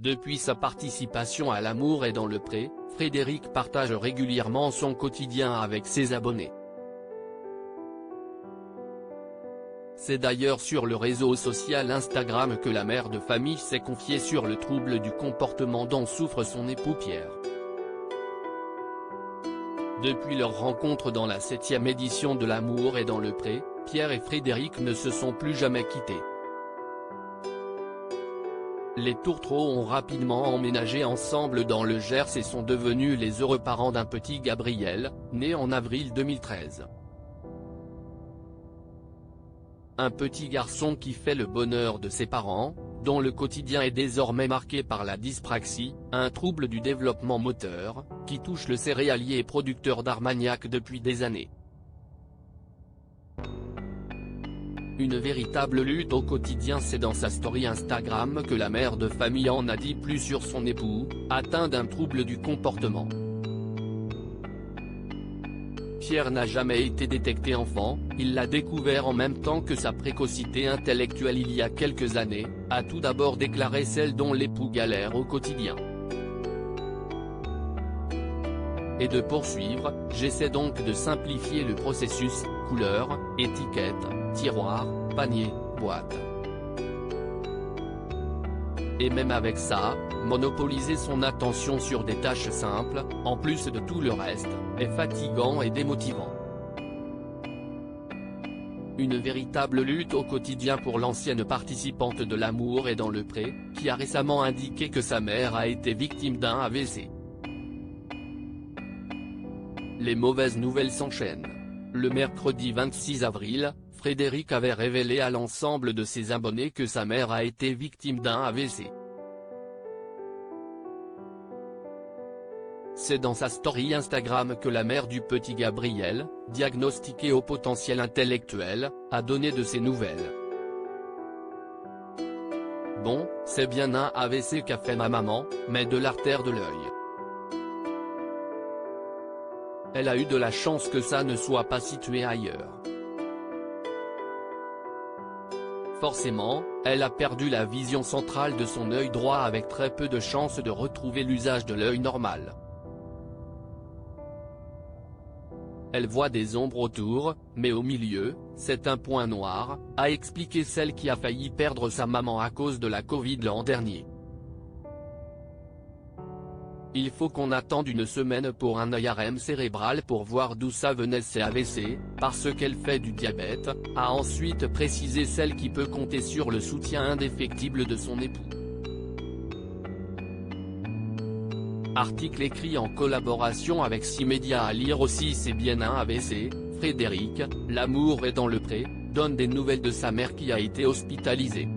Depuis sa participation à L'amour est dans le pré, Frédéric partage régulièrement son quotidien avec ses abonnés. C'est d'ailleurs sur le réseau social Instagram que la mère de famille s'est confiée sur le trouble du comportement dont souffre son époux Pierre. Depuis leur rencontre dans la 7e édition de L'amour est dans le pré, Pierre et Frédéric ne se sont plus jamais quittés. Les tourtereaux ont rapidement emménagé ensemble dans le Gers et sont devenus les heureux parents d'un petit Gabriel, né en avril 2013. Un petit garçon qui fait le bonheur de ses parents, dont le quotidien est désormais marqué par la dyspraxie, un trouble du développement moteur, qui touche le céréalier et producteur d'Armagnac depuis des années. Une véritable lutte au quotidien. C'est dans sa story Instagram que la mère de famille en a dit plus sur son époux, atteint d'un trouble du comportement. Pierre n'a jamais été détecté enfant, il l'a découvert en même temps que sa précocité intellectuelle il y a quelques années, a tout d'abord déclaré celle dont l'époux galère au quotidien. Et de poursuivre, j'essaie donc de simplifier le processus, couleurs, étiquettes, tiroirs, paniers, boîtes. Et même avec ça, monopoliser son attention sur des tâches simples, en plus de tout le reste, est fatigant et démotivant. Une véritable lutte au quotidien pour l'ancienne participante de L'amour est dans le pré, qui a récemment indiqué que sa mère a été victime d'un AVC. Les mauvaises nouvelles s'enchaînent. Le mercredi 26 avril, Frédéric avait révélé à l'ensemble de ses abonnés que sa mère a été victime d'un AVC. C'est dans sa story Instagram que la mère du petit Gabriel, diagnostiqué au potentiel intellectuel, a donné de ses nouvelles. Bon, c'est bien un AVC qu'a fait ma maman, mais de l'artère de l'œil. Elle a eu de la chance que ça ne soit pas situé ailleurs. Forcément, elle a perdu la vision centrale de son œil droit avec très peu de chances de retrouver l'usage de l'œil normal. Elle voit des ombres autour, mais au milieu, c'est un point noir, a expliqué celle qui a failli perdre sa maman à cause de la Covid l'an dernier. Il faut qu'on attende une semaine pour un IRM cérébral pour voir d'où ça venait ces AVC, parce qu'elle fait du diabète, a ensuite précisé celle qui peut compter sur le soutien indéfectible de son époux. Article écrit en collaboration avec 6 médias à lire aussi. C'est bien un AVC, Frédéric, L'amour est dans le pré, donne des nouvelles de sa mère qui a été hospitalisée.